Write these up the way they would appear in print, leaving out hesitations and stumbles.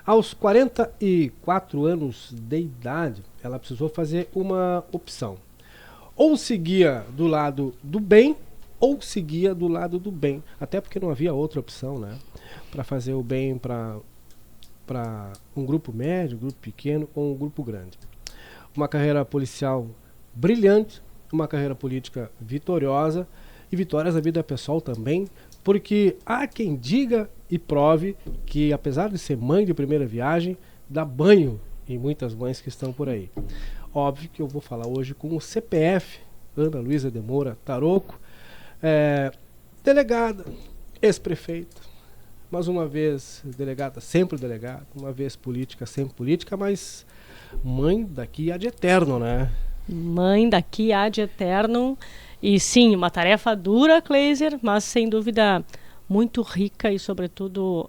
Aos 44 anos de idade, ela precisou fazer uma opção. Ou seguia do lado do bem, ou seguia do lado do bem. Até porque não havia outra opção, né? Para fazer o bem para um grupo médio, um grupo pequeno ou um grupo grande. Uma carreira policial brilhante, uma carreira política vitoriosa e vitórias na vida pessoal também, porque há quem diga e prove que, apesar de ser mãe de primeira viagem, dá banho em muitas mães que estão por aí. Óbvio que eu vou falar hoje com o CPF, Ana Luísa de Moura Taroco, delegada, ex-prefeita, mais uma vez delegada, sempre delegada, uma vez política, sempre política, mas mãe daqui ad eterno, né? Mãe daqui ad eterno. E sim, uma tarefa dura, Kleiser, mas sem dúvida muito rica e sobretudo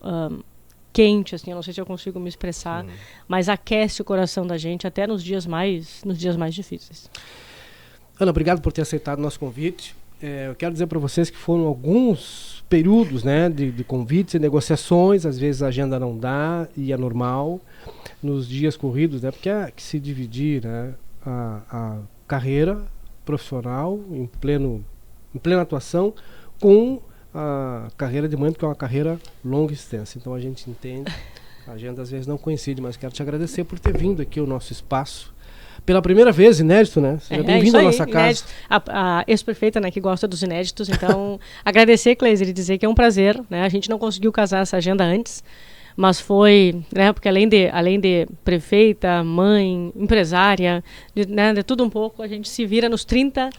quente, assim, eu não sei se eu consigo me expressar, mas aquece o coração da gente até nos dias mais difíceis. Ana, obrigado por ter aceitado o nosso convite. Eu quero dizer para vocês que foram alguns períodos, né, de convites e negociações, às vezes a agenda não dá e é normal, nos dias corridos, né, porque há que se dividir, né, a carreira profissional em plena atuação com a carreira de mãe, porque é uma carreira longa e extensa. Então a gente entende, a agenda às vezes não coincide, mas quero te agradecer por ter vindo aqui ao nosso espaço. Pela primeira vez, inédito, né? Seja bem-vindo à nossa casa. A ex-prefeita, né, que gosta dos inéditos, então agradecer, Kleiser, e dizer que é um prazer, né? A gente não conseguiu casar essa agenda antes, mas foi, né, porque além de prefeita, mãe, empresária, de tudo um pouco, a gente se vira nos 30,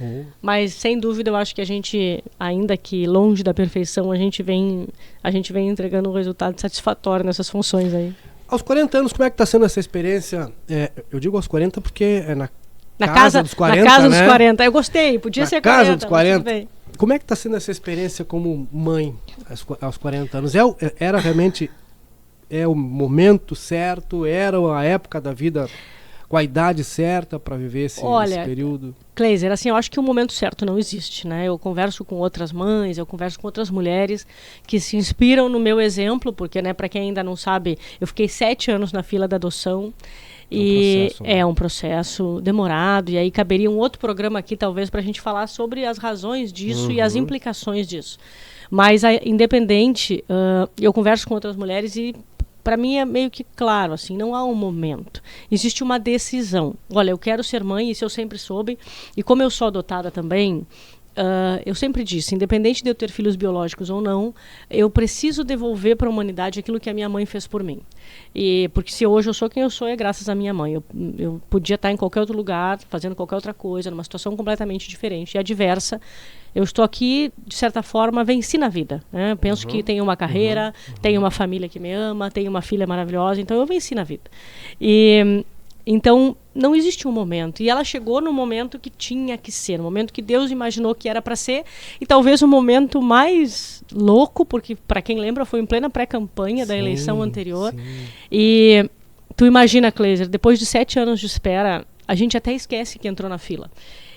mas sem dúvida eu acho que a gente, ainda que longe da perfeição, a gente vem entregando um resultado satisfatório nessas funções aí. Aos 40 anos, como é que está sendo essa experiência? Eu digo aos 40 porque é na casa dos 40, na casa né? dos 40, eu gostei, podia ser 40. Na casa dos 40. Como é que está sendo essa experiência como mãe aos 40 anos? Era realmente o momento certo? Era a época da vida com a idade certa para viver esse período? Kleiser, assim, eu acho que o momento certo não existe, né? Eu converso com outras mães, eu converso com outras mulheres que se inspiram no meu exemplo, porque, né, para quem ainda não sabe, eu fiquei 7 anos na fila da adoção. E é um processo demorado, e aí caberia um outro programa aqui, talvez, para a gente falar sobre as razões disso e as implicações disso. Mas, independente, eu converso com outras mulheres e para mim é meio que claro, assim, não há um momento. Existe uma decisão. Olha, eu quero ser mãe, isso eu sempre soube. E como eu sou adotada também, eu sempre disse, independente de eu ter filhos biológicos ou não, eu preciso devolver para a humanidade aquilo que a minha mãe fez por mim. Porque se hoje eu sou quem eu sou, é graças à minha mãe. Eu podia estar em qualquer outro lugar, fazendo qualquer outra coisa, numa situação completamente diferente e adversa. Eu estou aqui, de certa forma, venci na vida, né? Penso que tenho uma carreira, tenho uma família que me ama, tenho uma filha maravilhosa, então eu venci na vida. Então, não existe um momento. E ela chegou no momento que tinha que ser, no momento que Deus imaginou que era para ser, e talvez o momento mais louco, porque, para quem lembra, foi em plena pré-campanha da eleição anterior. Sim. E tu imagina, Kleiser, depois de 7 anos de espera, a gente até esquece que entrou na fila.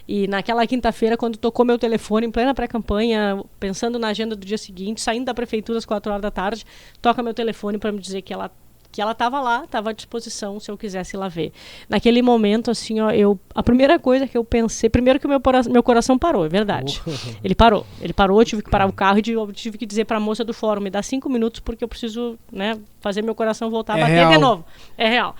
E naquela quinta-feira, quando tocou meu telefone, em plena pré-campanha, pensando na agenda do dia seguinte, saindo da prefeitura às 4 horas da tarde, toca meu telefone para me dizer que ela estava lá, estava à disposição se eu quisesse ir lá ver. Naquele momento, assim, ó, a primeira coisa que eu pensei, primeiro que o meu coração parou, é verdade. Ele parou, eu tive que parar o carro e eu tive que dizer para a moça do fórum, me dá 5 minutos porque eu preciso, né, fazer meu coração voltar a bater real. De novo. É real.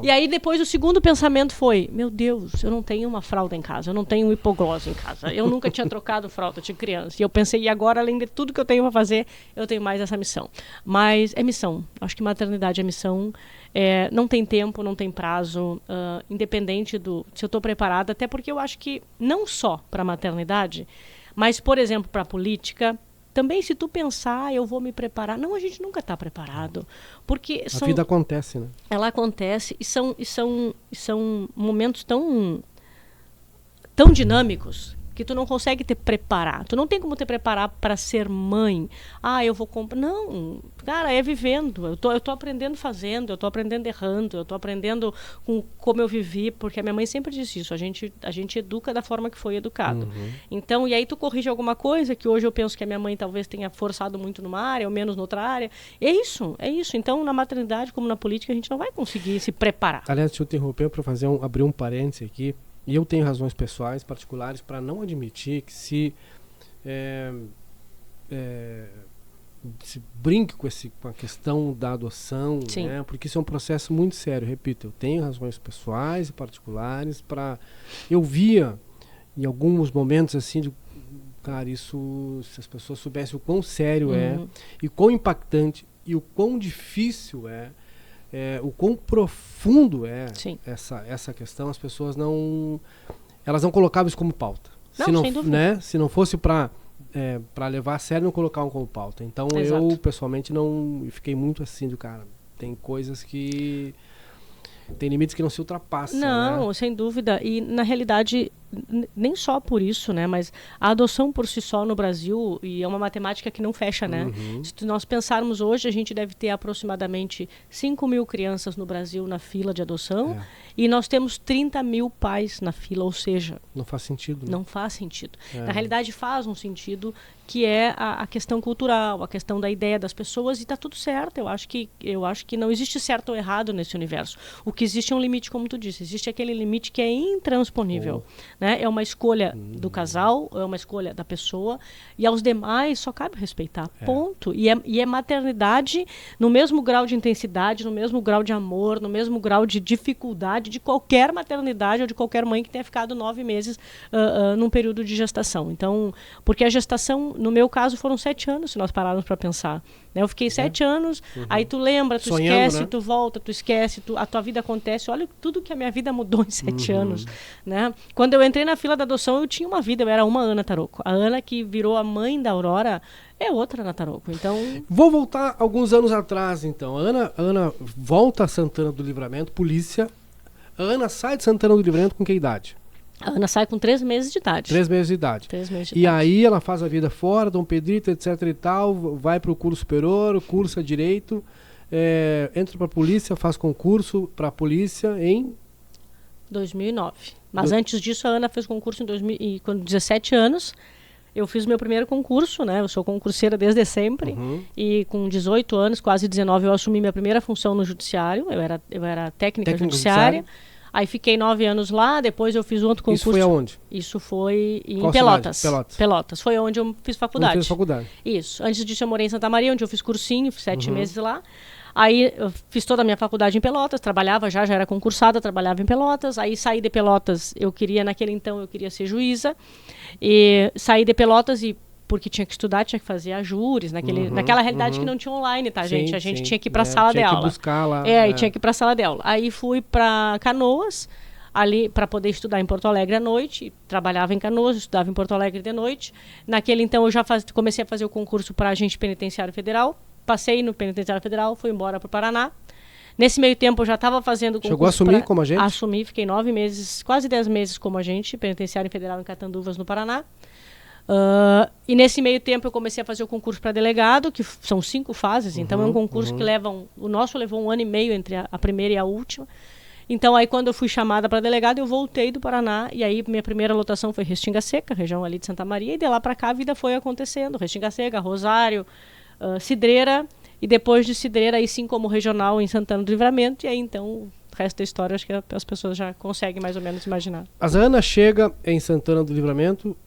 E aí depois o segundo pensamento foi, meu Deus, eu não tenho uma fralda em casa, eu não tenho um hipoglose em casa, eu nunca tinha trocado fralda de criança. E eu pensei, e agora, além de tudo que eu tenho para fazer, eu tenho mais essa missão. Mas é missão, acho que maternidade é missão. Não tem tempo, não tem prazo, independente se eu estou preparada, até porque eu acho que não só para a maternidade, mas, por exemplo, para a política, também se tu pensar, eu vou me preparar. Não, a gente nunca está preparado. Porque a vida acontece, né? Ela acontece e são momentos tão dinâmicos que tu não consegue te preparar. Tu não tem como te preparar para ser mãe. Eu vou comprar. Não, cara, é vivendo. Eu tô aprendendo fazendo, eu tô aprendendo errando, eu tô aprendendo com como eu vivi, porque a minha mãe sempre disse isso, a gente educa da forma que foi educado. Então, e aí tu corrige alguma coisa que hoje eu penso que a minha mãe talvez tenha forçado muito numa área ou menos noutra área. É isso. Então, na maternidade como na política, a gente não vai conseguir se preparar. Aliás, deixa eu interromper para abrir um parêntese aqui. E eu tenho razões pessoais, particulares, para não admitir que se brinque com a questão da adoção, né? Porque isso é um processo muito sério. Repito, eu tenho razões pessoais e particulares para... Eu via, em alguns momentos, assim, cara, isso, se as pessoas soubessem o quão sério é, e quão impactante, e o quão difícil o quão profundo é essa questão, as pessoas elas não colocavam isso como pauta. Não, sem dúvida. Né? Se não fosse para levar a sério, não colocavam como pauta. Então eu, pessoalmente, não fiquei muito assim do cara. Tem coisas que... Tem limites que não se ultrapassam. Não, né? Sem dúvida. E, na realidade, nem só por isso, né? Mas a adoção por si só no Brasil, e é uma matemática que não fecha, né? Se nós pensarmos hoje, a gente deve ter aproximadamente 5 mil crianças no Brasil na fila de adoção, e nós temos 30 mil pais na fila, ou seja... Não faz sentido. Né? Não faz sentido. Na realidade, faz um sentido, que é a questão cultural, a questão da ideia das pessoas, e está tudo certo. Eu acho que não existe certo ou errado nesse universo. O que existe é um limite, como tu disse. Existe aquele limite que é intransponível. Né? É uma escolha do casal, é uma escolha da pessoa, e aos demais só cabe respeitar. Ponto. E é maternidade no mesmo grau de intensidade, no mesmo grau de amor, no mesmo grau de dificuldade de qualquer maternidade ou de qualquer mãe que tenha ficado 9 meses num período de gestação. Então, porque a gestação, no meu caso, foram 7 anos, se nós pararmos para pensar. Né? Eu fiquei 7 anos, aí tu lembra, tu sonhando, esquece, né? Tu volta, tu esquece, a tua vida acontece. Olha tudo que a minha vida mudou em 7 anos. Né? Quando eu entrei na fila da adoção, eu tinha uma vida, eu era uma Ana Taroco. A Ana que virou a mãe da Aurora é outra Ana Taroco. Então... Vou voltar alguns anos atrás, então. A Ana volta a Santana do Livramento, polícia. A Ana sai de Santana do Livramento com que idade? A Ana sai com 3 meses de idade. 3 meses de idade. 3 meses de e idade. Aí ela faz a vida fora, Dom Pedrito, etc e tal, vai para o curso superior, cursa Direito, entra para a polícia, faz concurso para a polícia em... 2009. Mas antes disso, a Ana fez concurso com 17 anos. Eu fiz o meu primeiro concurso, né? Eu sou concurseira desde sempre. E com 18 anos, quase 19, eu assumi minha primeira função no judiciário. Eu era técnica judiciária. Aí fiquei 9 anos lá, depois eu fiz outro concurso. Isso foi aonde? Isso foi em Qual Pelotas. Cidade? Pelotas. Foi onde eu fiz faculdade. Fez faculdade. Isso. Antes disso eu morei em Santa Maria, onde eu fiz cursinho, fiz 7 meses lá. Aí eu fiz toda a minha faculdade em Pelotas, trabalhava já era concursada, trabalhava em Pelotas. Aí saí de Pelotas, naquele então eu queria ser juíza. E saí de Pelotas porque tinha que estudar, tinha que fazer a júris, naquela realidade que não tinha online, tá, gente? A gente tinha que ir para a sala de aula. Tinha que buscar lá. E tinha que ir para a sala de aula. Aí fui para Canoas, ali para poder estudar em Porto Alegre à noite. Trabalhava em Canoas, estudava em Porto Alegre de noite. Naquele então eu já comecei a fazer o concurso para agente penitenciário federal. Passei no penitenciário federal, fui embora para o Paraná. Nesse meio tempo eu já estava fazendo concurso. Chegou a assumir como agente? Assumi, fiquei 9 meses, quase 10 meses como agente penitenciário federal em Catanduvas, no Paraná. E nesse meio tempo eu comecei a fazer o concurso para delegado, que são 5 fases, então é um concurso que o nosso levou 1 ano e meio entre a primeira e a última. Então aí quando eu fui chamada para delegado, eu voltei do Paraná, e aí minha primeira lotação foi Restinga Seca, região ali de Santa Maria, e de lá para cá a vida foi acontecendo, Restinga Seca, Rosário, Cidreira, e depois de Cidreira aí sim como regional em Santana do Livramento, e aí então o resto da história acho que as pessoas já conseguem mais ou menos imaginar. A Ana chega em Santana do Livramento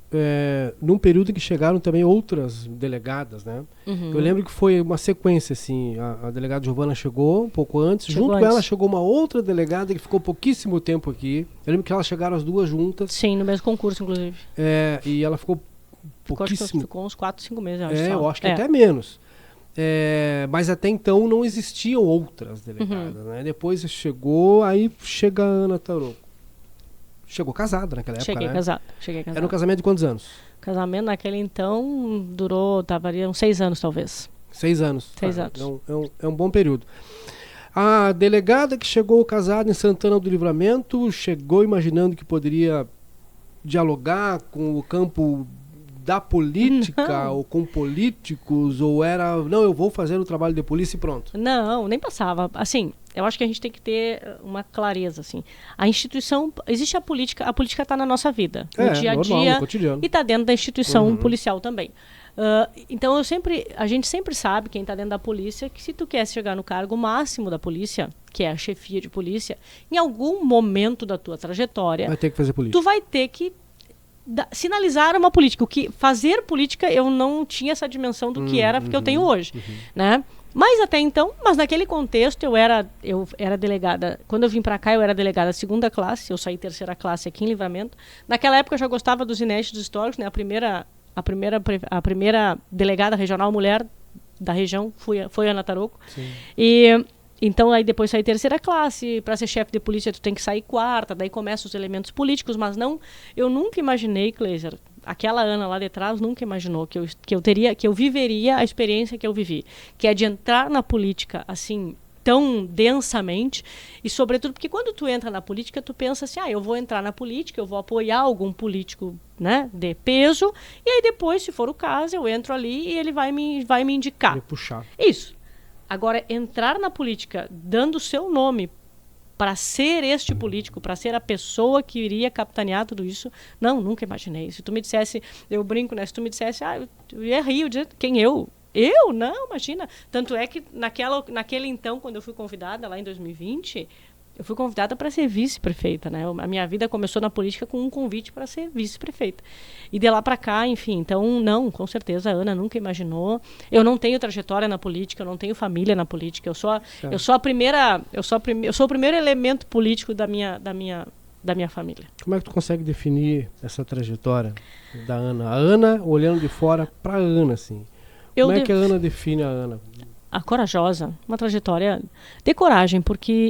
num período em que chegaram também outras delegadas, né? Eu lembro que foi uma sequência, assim, a delegada Giovana chegou um pouco antes, junto com ela chegou uma outra delegada que ficou pouquíssimo tempo aqui. Eu lembro que elas chegaram as duas juntas. Sim, no mesmo concurso, inclusive. E ela ficou pouquíssimo. Ficou uns 4, 5 meses, eu acho. Eu acho que até menos. Mas até então não existiam outras delegadas, né? Depois aí chega a Ana Taroco. Chegou casada naquela época, Cheguei né? casada. Era um casamento de quantos anos? Casamento naquele então varia uns 6 anos talvez. 6 anos. 6 anos. É um bom período. A delegada que chegou casada em Santana do Livramento chegou imaginando que poderia dialogar com o campo da política ou com políticos, ou era, não, eu vou fazer o trabalho de polícia e pronto? Não, nem passava. Assim, eu acho que a gente tem que ter uma clareza, assim. A instituição, existe a política está na nossa vida, no dia a normal, dia, no cotidiano. e está dentro da instituição policial também. Então, a gente sempre sabe, quem está dentro da polícia, que se tu quer chegar no cargo máximo da polícia, que é a chefia de polícia, em algum momento da tua trajetória, Vai ter que fazer política. tu vai ter que sinalizar uma política. O que fazer política, eu não tinha essa dimensão do que era, porque eu tenho hoje, né? Mas até então, naquele contexto, eu era delegada. Quando eu vim para cá, eu era delegada segunda classe, eu saí terceira classe aqui em Livramento. Naquela época eu já gostava dos inéditos históricos, né? A primeira delegada regional mulher da região foi a Ana Tarouco. Sim. E então aí depois saí terceira classe, para ser chefe de polícia tu tem que sair quarta, daí começam os elementos políticos, mas não, eu nunca imaginei, Kleiser, aquela Ana lá de trás nunca imaginou que eu viveria a experiência que eu vivi, que é de entrar na política assim tão densamente, e sobretudo porque quando tu entra na política tu pensa assim, eu vou entrar na política, eu vou apoiar algum político, né, de peso, e aí depois, se for o caso, eu entro ali e ele vai me indicar. Me puxar. Isso. Agora, entrar na política dando o seu nome para ser este político, para ser a pessoa que iria capitanear tudo isso, não, nunca imaginei. Se tu me dissesse, eu brinco, né? Se tu me dissesse, eu ia rir, eu dizer, quem eu? Eu? Não, imagina. Tanto é que naquele então, quando eu fui convidada, lá em 2020, eu fui convidada para ser vice-prefeita, né? A minha vida começou na política com um convite para ser vice-prefeita. E de lá para cá, enfim, então, não, com certeza a Ana nunca imaginou. Eu não tenho trajetória na política, eu não tenho família na política. Eu sou o primeiro elemento político da minha família. Como é que tu consegue definir essa trajetória da Ana? A Ana olhando de fora para a Ana, assim. Como é que a Ana define a Ana? A corajosa, uma trajetória de coragem,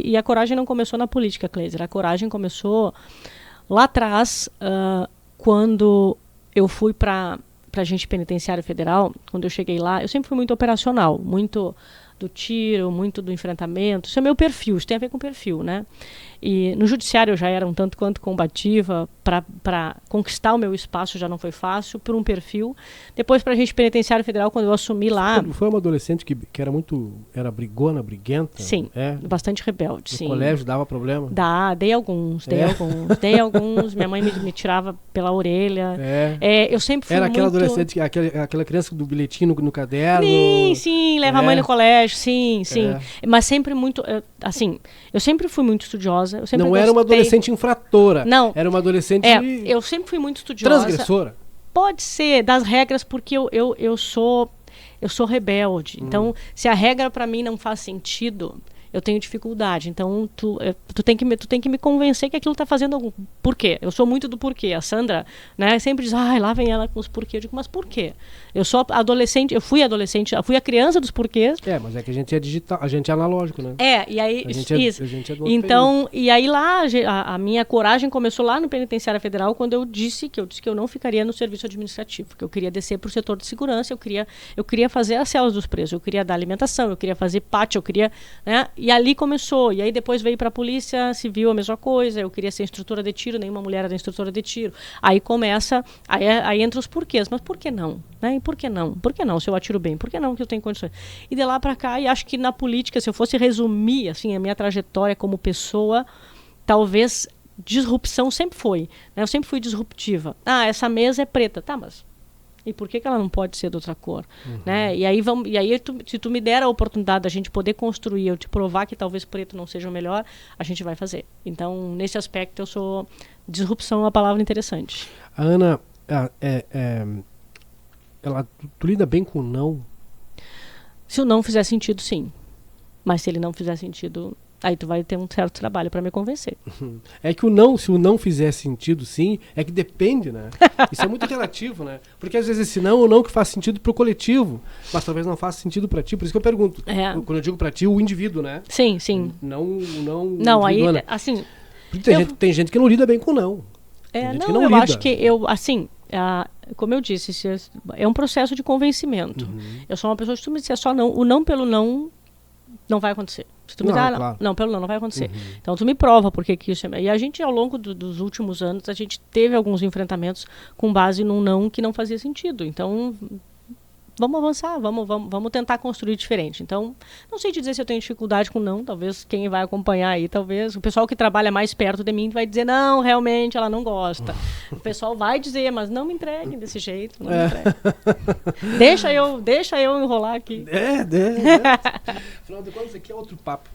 e a coragem não começou na política, Kleiser. A coragem começou lá atrás, quando eu fui para agente penitenciário federal. Quando eu cheguei lá, eu sempre fui muito operacional, muito do tiro, muito do enfrentamento. Isso é meu perfil, isso tem a ver com perfil, né? E no judiciário eu já era um tanto quanto combativa, para conquistar o meu espaço já não foi fácil, por um perfil. Depois para agente penitenciário federal, quando eu assumi lá... Foi uma adolescente que era brigona, briguenta? Sim, bastante rebelde, sim. No colégio dava problema? Dei alguns. Minha mãe me tirava pela orelha. Eu sempre fui era aquela muito... adolescente, aquela criança do bilhetinho no caderno? Sim, leva a mãe no colégio, sim. Mas sempre muito, assim, eu sempre fui muito estudiosa. Eu sempre não era uma adolescente infratora. Não. Era uma adolescente... eu sempre fui muito estudiosa. Transgressora? Pode ser, das regras, porque eu sou rebelde. Então, se a regra para mim não faz sentido, eu tenho dificuldade. Então, tu tem que me convencer que aquilo está fazendo algum porquê. Eu sou muito do porquê. A Sandra, né, sempre diz, lá vem ela com os porquês. Eu digo, mas por quê? Eu fui adolescente, eu fui a criança dos porquês. Mas é que a gente é digital, a gente é analógico, né? E aí, a gente é do outro então, e aí lá, a minha coragem começou lá no Penitenciário Federal, quando eu disse que eu não ficaria no serviço administrativo, que eu queria descer para o setor de segurança, eu queria fazer as celas dos presos, eu queria dar alimentação, eu queria fazer pátio, eu queria, né? E ali começou, e aí depois veio para a Polícia Civil a mesma coisa, eu queria ser instrutora de tiro, nenhuma mulher era instrutora de tiro. Aí começa, aí entra os porquês, mas por que não? Né? E por que não? Por que não, se eu atiro bem? Por que não que eu tenho condições? E de lá para cá, e acho que na política, se eu fosse resumir assim, a minha trajetória como pessoa, talvez disrupção sempre foi. Né? Eu sempre fui disruptiva. Essa mesa é preta. Tá, mas e por que ela não pode ser de outra cor? Né? E aí, se tu me der a oportunidade da gente poder construir, eu te provar que talvez preto não seja o melhor, a gente vai fazer. Então, nesse aspecto, eu sou... Disrupção é uma palavra interessante. A Ana, tu lida bem com o não? Se o não fizer sentido, sim. Mas se ele não fizer sentido, aí tu vai ter um certo trabalho para me convencer. É que se o não fizer sentido, sim, é que depende, né? Isso é muito relativo, né? Porque às vezes esse não ou não que faz sentido pro coletivo, mas talvez não faça sentido para ti. Por isso que eu pergunto. Quando eu digo para ti, o indivíduo, né? Sim. Não, aí, assim... Tem gente que não lida bem com não. Eu acho que como eu disse, é um processo de convencimento. Eu sou uma pessoa que, se tu me disser só não, o não pelo não, não vai acontecer. Se tu me Não, dá, claro. não vai acontecer. Então tu me prova porque que isso é... E a gente, ao longo dos últimos anos, a gente teve alguns enfrentamentos com base num não que não fazia sentido. Então, vamos avançar, vamos tentar construir diferente. Então, não sei te dizer se eu tenho dificuldade com não, talvez quem vai acompanhar aí, talvez o pessoal que trabalha mais perto de mim vai dizer, não, realmente ela não gosta. O pessoal vai dizer, mas não me entreguem desse jeito, não me entreguem. Deixa eu enrolar aqui. Afinal de contas, aqui é outro papo.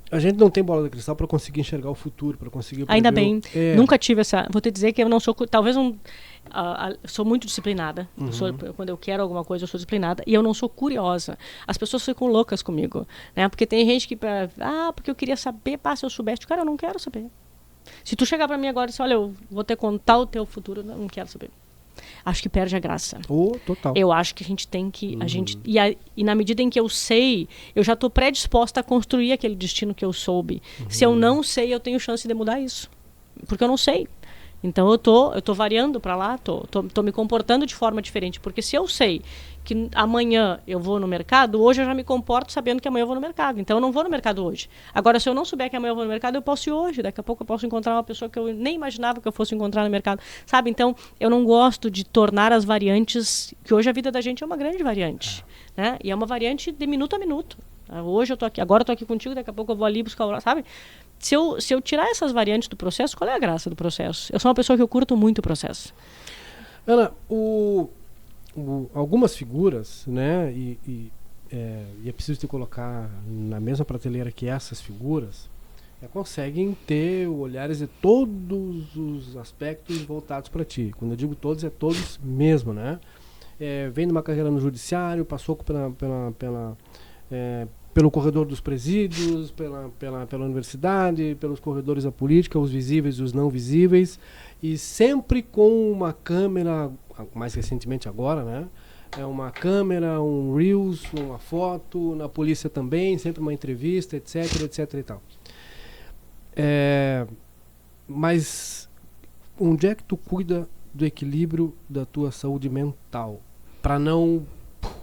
A gente não tem bola de cristal para conseguir enxergar o futuro, para conseguir... Ainda bem. Nunca tive essa... Vou te dizer que eu não sou... Talvez sou muito disciplinada. Quando eu quero alguma coisa, eu sou disciplinada. E eu não sou curiosa. As pessoas ficam loucas comigo. Né? Porque tem gente que... porque eu queria saber. Se eu soubesse. Cara, eu não quero saber. Se tu chegar para mim agora e dizer, olha, eu vou te contar o teu futuro, eu não quero saber. Acho que perde a graça. Total. Eu acho que a gente tem que... E na medida em que eu sei, eu já estou predisposta a construir aquele destino que eu soube. Se eu não sei, eu tenho chance de mudar isso. Porque eu não sei. Então eu tô variando para lá, tô me comportando de forma diferente. Porque se eu sei que amanhã eu vou no mercado, hoje eu já me comporto sabendo que amanhã eu vou no mercado. Então eu não vou no mercado hoje. Agora, se eu não souber que amanhã eu vou no mercado, eu posso ir hoje. Daqui a pouco eu posso encontrar uma pessoa que eu nem imaginava que eu fosse encontrar no mercado. Sabe? Então eu não gosto de tornar as variantes... Que hoje a vida da gente é uma grande variante. Né? E é uma variante de minuto a minuto. Hoje eu tô aqui, agora eu tô aqui contigo, daqui a pouco eu vou ali buscar o... Sabe? Se eu tirar essas variantes do processo, qual é a graça do processo? Eu sou uma pessoa que eu curto muito o processo. Ana, algumas figuras, né, e é preciso te colocar na mesma prateleira que essas figuras, conseguem ter olhares de todos os aspectos voltados para ti. Quando eu digo todos, é todos mesmo, né? Vem de uma carreira no judiciário, passou pelo corredor dos presídios, pela universidade, pelos corredores da política, os visíveis e os não visíveis, e sempre com uma câmera, mais recentemente agora, né? Uma câmera, um Reels, uma foto, na polícia também, sempre uma entrevista, etc, etc e tal. Mas onde é que tu cuida do equilíbrio da tua saúde mental? Para não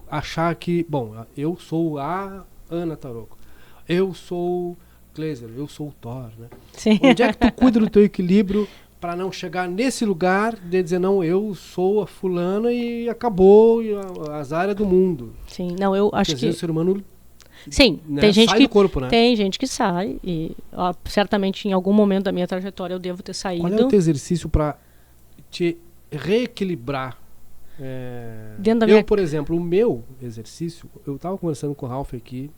achar que, eu sou a Ana Taroco, eu sou Kleiser, eu sou o Thor, né? Sim. Onde é que tu cuida do teu equilíbrio para não chegar nesse lugar de dizer, não, eu sou a fulana e acabou, e azar é do mundo? Sim, não, eu acho que... o ser humano... Sim, né, tem gente sai que do corpo, né? Tem gente que sai e certamente em algum momento da minha trajetória eu devo ter saído. Qual é o teu exercício para te reequilibrar? Dentro da minha... Por exemplo, o meu exercício, eu estava conversando com o Ralph aqui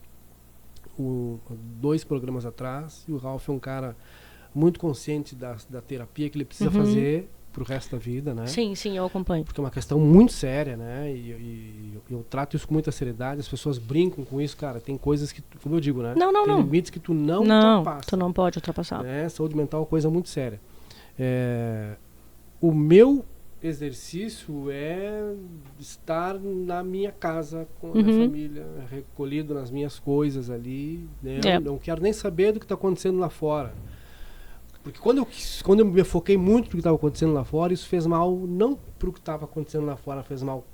2 programas atrás, e o Ralph é um cara muito consciente da terapia que ele precisa fazer pro resto da vida, né? Sim, eu acompanho. Porque é uma questão muito séria, né? E eu trato isso com muita seriedade, as pessoas brincam com isso, cara. Tem coisas que, como eu digo, né? Tem limites que tu não ultrapassa. Tu não pode ultrapassar. Né? Saúde mental é uma coisa muito séria. O meu exercício é estar na minha casa com a minha família, recolhido nas minhas coisas ali, né? Não quero nem saber do que está acontecendo lá fora. Porque quando eu me foquei muito no que estava acontecendo lá fora, isso fez mal, não para o que estava acontecendo lá fora, fez mal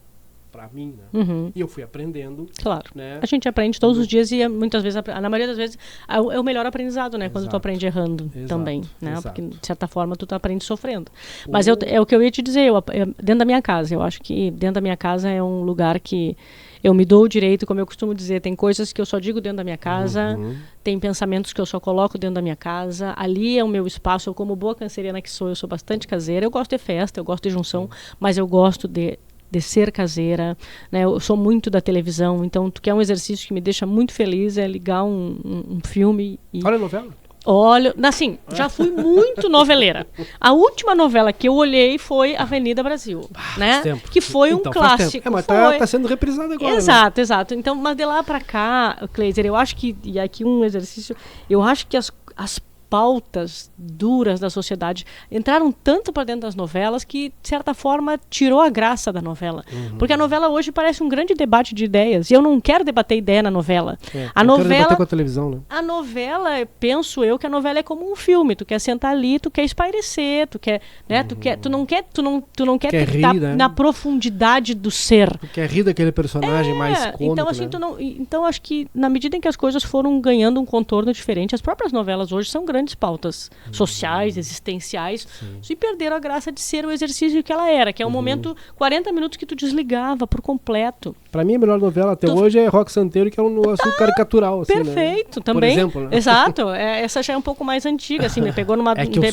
para mim, né? E eu fui aprendendo. Claro. Né? A gente aprende todos os dias e muitas vezes, na maioria das vezes, é o melhor aprendizado, né? Quando tu aprende errando também, né? Porque, de certa forma, tu aprende sofrendo. Mas é o que eu ia te dizer, dentro da minha casa, eu acho que dentro da minha casa é um lugar que eu me dou o direito, como eu costumo dizer, tem coisas que eu só digo dentro da minha casa, tem pensamentos que eu só coloco dentro da minha casa, ali é o meu espaço, eu como boa canceriana que sou, eu sou bastante caseira, eu gosto de festa, eu gosto de junção, mas eu gosto de ser caseira, né? Eu sou muito da televisão, então tu quer um exercício que me deixa muito feliz, é ligar um filme e... Olha a novela? Olha, assim, já fui muito noveleira. A última novela que eu olhei foi Avenida Brasil, né? Que foi um clássico. Mas tá sendo reprisado agora. Exato, né? Exato. Então, mas de lá pra cá, Kleiser, eu acho que, e aqui um exercício, eu acho que as pautas duras da sociedade entraram tanto para dentro das novelas que, de certa forma, tirou a graça da novela. Porque a novela hoje parece um grande debate de ideias. E eu não quero debater ideia na novela. A novela, quero debater com a televisão, né? A novela, penso eu, que a novela é como um filme. Tu quer sentar ali, tu quer espairecer, tu quer, né? Tu não quer estar né? na profundidade do ser. Tu quer rir daquele personagem mais cômico, então, assim, né? Então, acho que na medida em que as coisas foram ganhando um contorno diferente, as próprias novelas hoje são grandes pautas sociais, existenciais, e perderam a graça de ser o exercício que ela era, que é um momento, 40 minutos que tu desligava por completo. Pra mim, a melhor novela até hoje é Rock Santeiro, que é um assunto caricatural, assim, perfeito, né? também. Por exemplo, né? Exato. Essa já é um pouco mais antiga, assim, me pegou numa, antigo.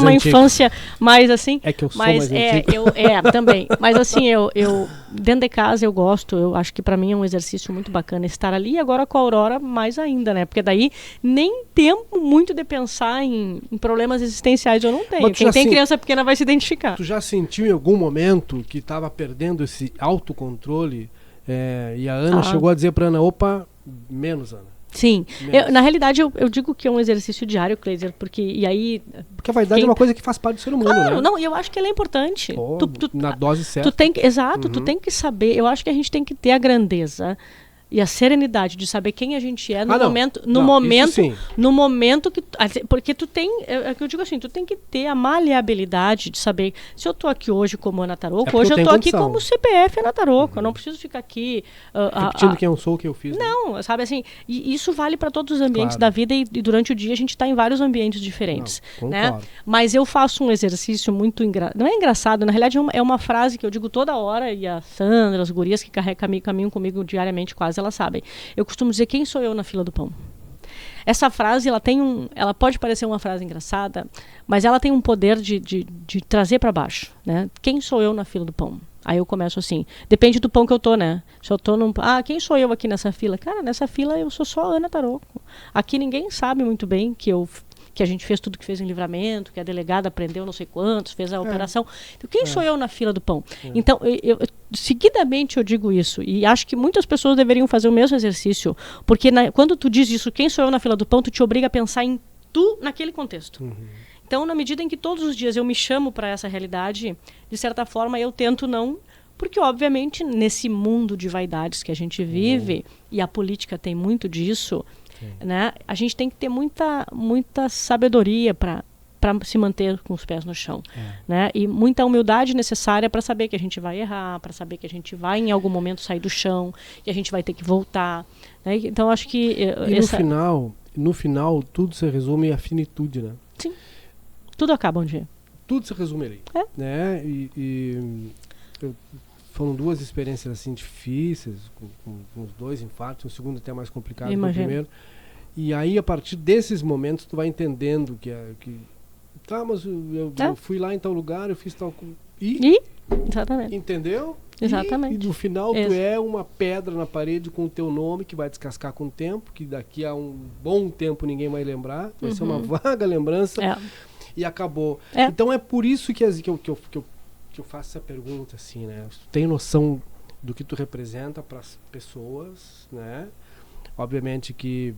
infância mais assim. É que eu sou mais antigo. Também. Mas assim, eu dentro de casa eu gosto, eu acho que pra mim é um exercício muito bacana estar ali, e agora com a Aurora mais ainda, né? Porque daí nem tempo muito de pensar em problemas existenciais eu não tenho. Quem tem criança pequena vai se identificar. Tu já sentiu em algum momento que estava perdendo esse autocontrole? E a Ana chegou a dizer pra Ana, opa, menos, Ana. Sim, na realidade eu digo que é um exercício diário, Kleiser, porque a vaidade é uma coisa que faz parte do ser humano, claro, né? Não, eu acho que ela é importante. Na dose certa. Tu tem que saber, eu acho que a gente tem que ter a grandeza e a serenidade de saber quem a gente é no momento que porque tu tem, é que eu digo assim, tu tem que ter a maleabilidade de saber se eu tô aqui hoje como Ana Tarouco, hoje eu tô aqui como CPF Ana Tarouco, eu não preciso ficar aqui repetindo quem eu sou, o que eu fiz. Não, sabe assim, e isso vale para todos os ambientes da vida e durante o dia a gente está em vários ambientes diferentes, né? Mas eu faço um exercício muito não é engraçado, na realidade é uma frase que eu digo toda hora, e a Sandra, as gurias que caminham comigo diariamente quase, elas sabem. Eu costumo dizer, quem sou eu na fila do pão? Essa frase, ela pode parecer uma frase engraçada, mas ela tem um poder de trazer para baixo, né? Quem sou eu na fila do pão? Aí eu começo assim, depende do pão que eu tô, né? Se eu tô quem sou eu aqui nessa fila? Cara, nessa fila eu sou só a Ana Tarouco. Aqui ninguém sabe muito bem que a gente fez tudo que fez em Livramento, que a delegada prendeu não sei quantos, fez a operação. Então, quem sou eu na fila do pão? Então, seguidamente eu digo isso, e acho que muitas pessoas deveriam fazer o mesmo exercício, porque quando tu diz isso, quem sou eu na fila do pão, tu te obriga a pensar em tu naquele contexto. Então, na medida em que todos os dias eu me chamo para essa realidade, de certa forma eu tento não... Porque, obviamente, nesse mundo de vaidades que a gente vive, e a política tem muito disso, né, a gente tem que ter muita sabedoria para se manter com os pés no chão, né, e muita humildade necessária para saber que a gente vai errar, para saber que a gente vai em algum momento sair do chão, que a gente vai ter que voltar, né? Então acho que no final tudo se resume à finitude, né? Sim, tudo acaba um dia. Tudo se resume ali, né? Foram duas experiências assim difíceis, com os dois infartos, o segundo até mais complicado que o primeiro. E aí, a partir desses momentos, tu vai entendendo que mas eu fui lá em tal lugar, eu fiz tal... Exatamente. Entendeu? Exatamente. E no final tu é uma pedra na parede com o teu nome, que vai descascar com o tempo, que daqui a um bom tempo ninguém vai lembrar, vai ser uma vaga lembrança, e acabou. Então é por isso que eu faço essa pergunta, assim, né? Tu tem noção do que tu representa para as pessoas, né? Obviamente que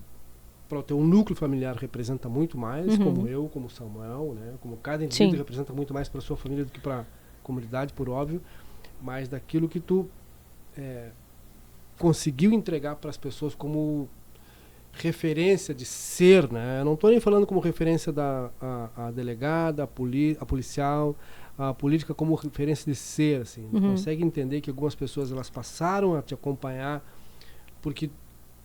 para o teu núcleo familiar representa muito mais, como eu, como Samuel, né? Como cada indivíduo representa muito mais para sua família do que para a comunidade, por óbvio, mas daquilo que tu conseguiu entregar para as pessoas como referência de ser, né? Eu não estou nem falando como referência a delegada, a policial, a política como referência de ser, assim. Consegue entender que algumas pessoas elas passaram a te acompanhar porque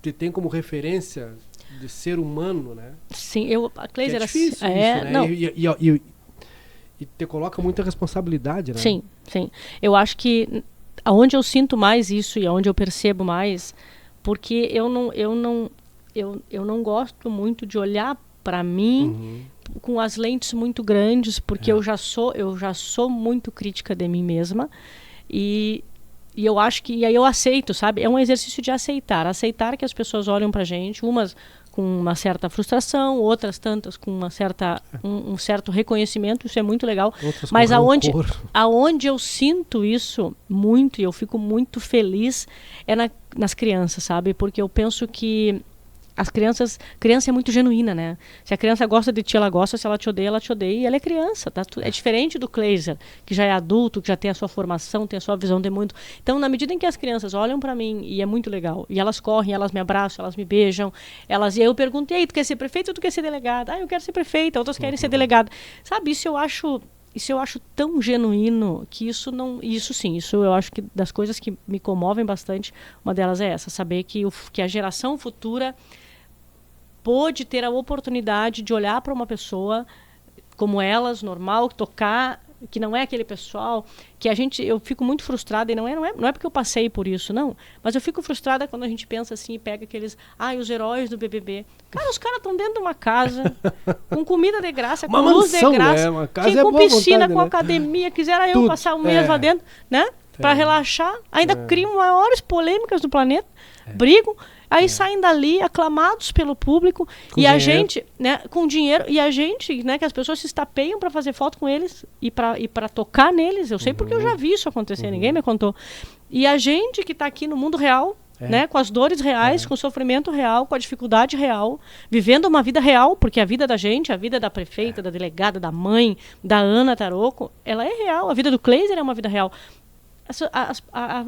te tem como referência de ser humano, né? Sim, a Kleiser era difícil isso, né? Não. E te coloca muita responsabilidade, né? Sim. Eu acho que aonde eu sinto mais isso e aonde eu percebo mais, porque eu não gosto muito de olhar para mim com as lentes muito grandes, porque eu já sou muito crítica de mim mesma, e eu acho que, e aí eu aceito, sabe? É um exercício de aceitar que as pessoas olham pra gente, umas com uma certa frustração, outras tantas com uma certa, um certo reconhecimento, isso é muito legal. Outras mas aonde eu sinto isso muito, e eu fico muito feliz, é nas crianças, sabe? Porque eu penso que Criança é muito genuína, né? Se a criança gosta de ti, ela gosta. Se ela te odeia, e ela é criança, tá? É diferente do Kleiser, que já é adulto, que já tem a sua formação, tem a sua visão de mundo. Então, na medida em que as crianças olham para mim, e é muito legal, e elas correm, elas me abraçam, elas me beijam, e eu perguntei, tu quer ser prefeita ou tu quer ser delegada? Eu quero ser prefeita, outras querem ser delegada. Sabe, isso eu acho tão genuíno que isso eu acho que das coisas que me comovem bastante, uma delas é essa, saber que a geração futura pôde ter a oportunidade de olhar para uma pessoa como elas, normal, tocar, que não é aquele pessoal, que eu fico muito frustrada, e não é porque eu passei por isso, não, mas eu fico frustrada quando a gente pensa assim e pega aqueles, os heróis do BBB. Cara, os caras estão dentro de uma casa, com comida de graça, com luz de graça, uma casa com piscina, vontade, com né? academia, quisera eu passar um mês lá dentro, né? Para relaxar, ainda criam maiores polêmicas do planeta, brigam, aí saem dali aclamados pelo público com dinheiro. A gente, né, com dinheiro, e a gente, né, que as pessoas se estapeiam para fazer foto com eles e para tocar neles. Eu sei porque eu já vi isso acontecer, ninguém me contou. E a gente que está aqui no mundo real, né, com as dores reais, com o sofrimento real, com a dificuldade real, vivendo uma vida real, porque a vida da gente, a vida da prefeita, da delegada, da mãe, da Ana Taroco, ela é real. A vida do Kleiser é uma vida real.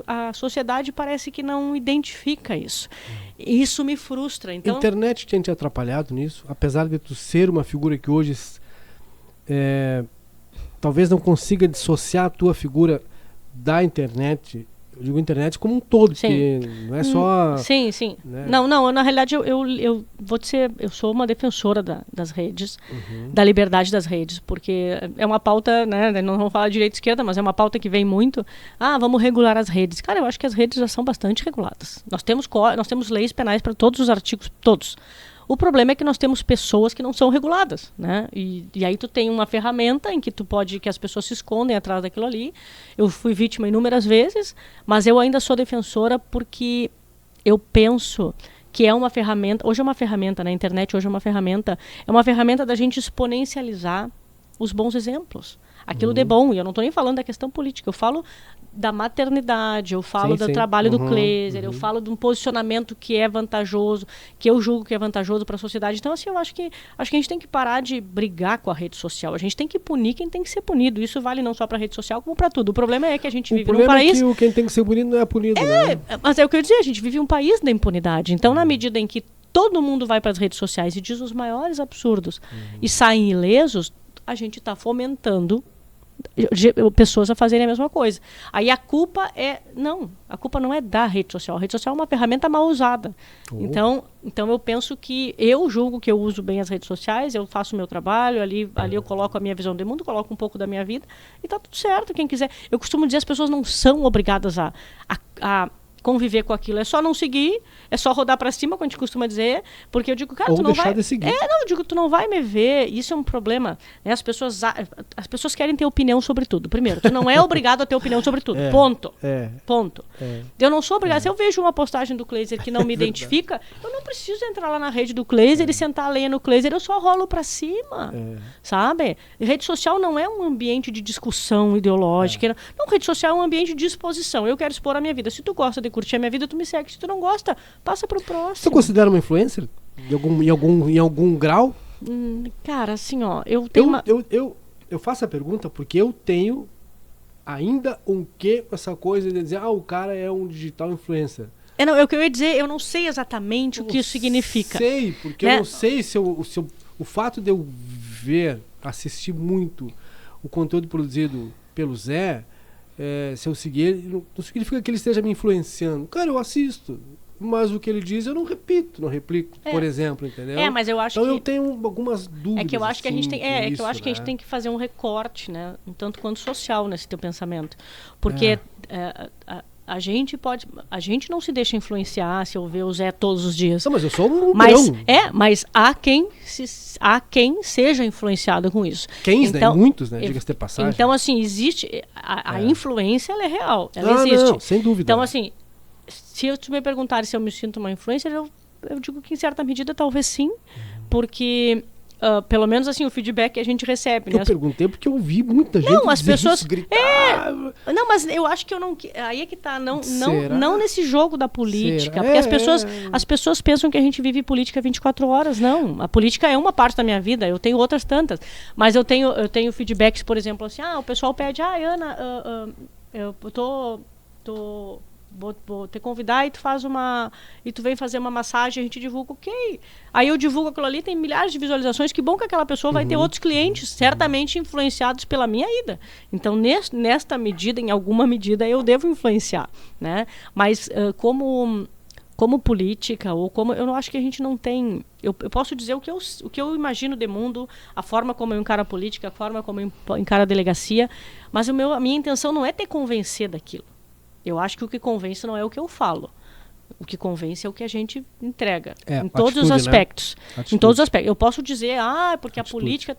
A sociedade parece que não identifica isso. Isso me frustra. Então, a internet tinha te atrapalhado nisso? Apesar de tu ser uma figura que hoje talvez não consiga dissociar a tua figura da internet. Eu digo internet como um todo, porque não é só... Sim. Né? Não, na realidade eu vou dizer, eu sou uma defensora das redes, da liberdade das redes, porque é uma pauta, né, não vamos falar de direita e esquerda, mas é uma pauta que vem muito, vamos regular as redes. Cara, eu acho que as redes já são bastante reguladas. Nós temos leis penais para todos os artigos, todos. O problema é que nós temos pessoas que não são reguladas, né? E aí tu tem uma ferramenta em que que as pessoas se escondem atrás daquilo ali. Eu fui vítima inúmeras vezes, mas eu ainda sou defensora porque eu penso que é uma ferramenta, hoje é uma ferramenta, né? A internet hoje é uma ferramenta da gente exponencializar os bons exemplos. Aquilo de bom, e eu não estou nem falando da questão política, eu falo da maternidade, eu falo do trabalho do Kleiser, eu falo de um posicionamento que é vantajoso, que eu julgo que é vantajoso para a sociedade. Então, assim, eu acho que a gente tem que parar de brigar com a rede social. A gente tem que punir quem tem que ser punido. Isso vale não só para a rede social, como para tudo. O problema é que a gente vive num país... O problema é que quem tem que ser punido não é punido, né? Mas é o que eu dizia, a gente vive um país da impunidade. Então, na medida em que todo mundo vai para as redes sociais e diz os maiores absurdos e saem ilesos, a gente está fomentando pessoas a fazerem a mesma coisa. Aí a culpa não é da rede social. A rede social é uma ferramenta mal usada. Então eu penso que eu julgo que eu uso bem as redes sociais, eu faço o meu trabalho, ali eu coloco a minha visão do mundo, coloco um pouco da minha vida e tá tudo certo, quem quiser. Eu costumo dizer, as pessoas não são obrigadas a conviver com aquilo, é só não seguir, é só rodar pra cima, como a gente costuma dizer, porque eu digo, cara, tu não vai... de seguir. Eu digo, tu não vai me ver, isso é um problema, né? As pessoas querem ter opinião sobre tudo. Primeiro, tu não é obrigado a ter opinião sobre tudo, ponto. Ponto. Eu não sou obrigado, se eu vejo uma postagem do Kleiser que não me identifica, eu não preciso entrar lá na rede do Kleiser e sentar a lenha no Kleiser, eu só rolo pra cima, sabe? Rede social não é um ambiente de discussão ideológica, não, rede social é um ambiente de exposição, eu quero expor a minha vida, se tu gosta de curtir a minha vida, tu me segue. Se tu não gosta, passa pro próximo. Você considera uma influencer? Em algum grau? Cara, assim, ó, eu tenho eu faço a pergunta porque eu tenho ainda um quê com essa coisa de dizer, o cara é um digital influencer. É o que eu ia dizer, eu não sei exatamente o que isso significa. Sei, porque eu não sei se o fato de eu assistir muito o conteúdo produzido pelo Zé, se eu seguir ele, não significa que ele esteja me influenciando. Cara, eu assisto, mas o que ele diz eu não replico, por exemplo, entendeu? Mas eu acho eu tenho algumas dúvidas. É que eu acho que a gente tem, que eu acho que a gente né? tem que fazer um recorte, né, um tanto quanto social nesse teu pensamento, porque a gente não se deixa influenciar se eu ver o Zé todos os dias. Não, mas eu sou um mas há quem seja influenciado com isso. Então, né? Muitos, né? Diga-se de passagem. Então, assim, existe a influência, ela é real, ela existe. Não, sem dúvida. Então, assim, se tu me perguntar se eu me sinto uma influencer, eu digo que em certa medida talvez sim, porque pelo menos assim, o feedback que a gente recebe, né? Eu perguntei porque eu vi muita gente Não, as dizer pessoas isso, gritar. Não, mas eu acho que eu não, aí é que tá, Será? não nesse jogo da política, Será? porque as pessoas pensam que a gente vive política 24 horas, não. A política é uma parte da minha vida, eu tenho outras tantas, mas eu tenho feedbacks, por exemplo, assim, o pessoal pede, Ana, eu vou te convidar e tu vem fazer uma massagem, a gente divulga, ok. Aí eu divulgo aquilo ali, tem milhares de visualizações, que bom que aquela pessoa vai ter outros clientes, certamente influenciados pela minha ida. Então, nesta medida, em alguma medida, eu devo influenciar, né? Mas como política, ou como, eu não acho que a gente não tem... Eu posso dizer o que eu imagino de mundo, a forma como eu encaro a política, a forma como eu encaro a delegacia, mas a minha intenção não é te convencer daquilo. Eu acho que o que convence não é o que eu falo. O que convence é o que a gente entrega. Em todos os aspectos. Né? Em todos os aspectos. Eu posso dizer, porque a política...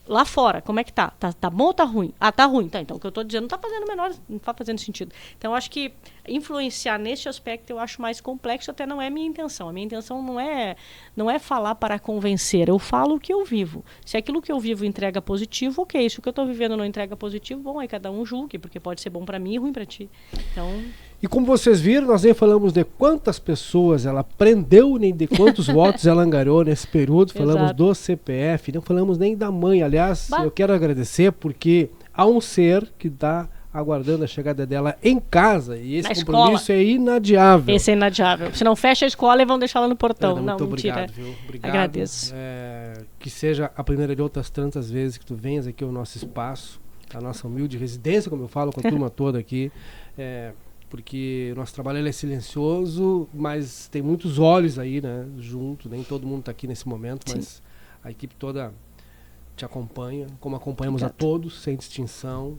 Lá fora, como é que tá? Tá bom ou tá ruim? Tá ruim. Tá, então o que eu tô dizendo não tá fazendo sentido. Então, eu acho que influenciar nesse aspecto eu acho mais complexo, até não é minha intenção. A minha intenção não é falar para convencer. Eu falo o que eu vivo. Se aquilo que eu vivo entrega positivo, ok. Se o que eu tô vivendo não entrega positivo, bom, aí cada um julgue, porque pode ser bom para mim e ruim para ti. Então... E como vocês viram, nós nem falamos de quantas pessoas ela prendeu, nem de quantos votos ela angariou nesse período. Falamos do CPF, não falamos nem da mãe. Aliás, eu quero agradecer porque há um ser que está aguardando a chegada dela em casa e esse compromisso é inadiável. Esse é inadiável. Se não fecha a escola e vão deixar ela no portão. Ana, muito obrigado, mentira. Viu? Obrigado. Agradeço. Que seja a primeira de outras tantas vezes que tu venhas aqui ao nosso espaço, a nossa humilde residência, como eu falo com a turma toda aqui. Porque o nosso trabalho ele é silencioso, mas tem muitos olhos aí, né, junto, nem todo mundo está aqui nesse momento, mas a equipe toda te acompanha, como acompanhamos a todos, sem distinção,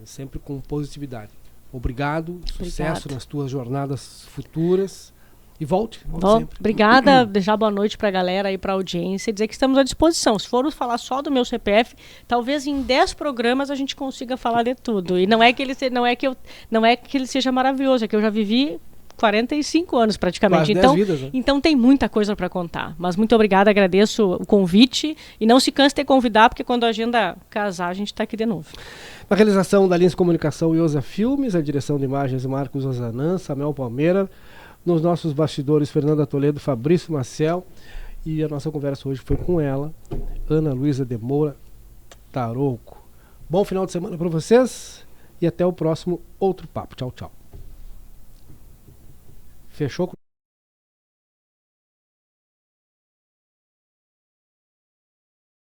sempre com positividade. Obrigado, sucesso nas tuas jornadas futuras. E volte sempre. Obrigada, deixar boa noite para a galera aí, para a audiência, e dizer que estamos à disposição. Se for falar só do meu CPF, talvez em 10 programas a gente consiga falar de tudo. E não é que ele seja maravilhoso, é que eu já vivi 45 anos praticamente. Então, vidas, né? Então tem muita coisa para contar. Mas muito obrigada, agradeço o convite e não se canse de convidar, porque quando a agenda casar, a gente está aqui de novo. Na realização da Lins Comunicação e Osa Filmes, a direção de imagens Marcos Ozanam, Samuel Palmeira. Nos nossos bastidores, Fernanda Toledo, Fabrício Maciel. E a nossa conversa hoje foi com ela, Ana Luísa de Moura Tarouco. Bom final de semana para vocês e até o próximo Outro Papo. Tchau, tchau. Fechou?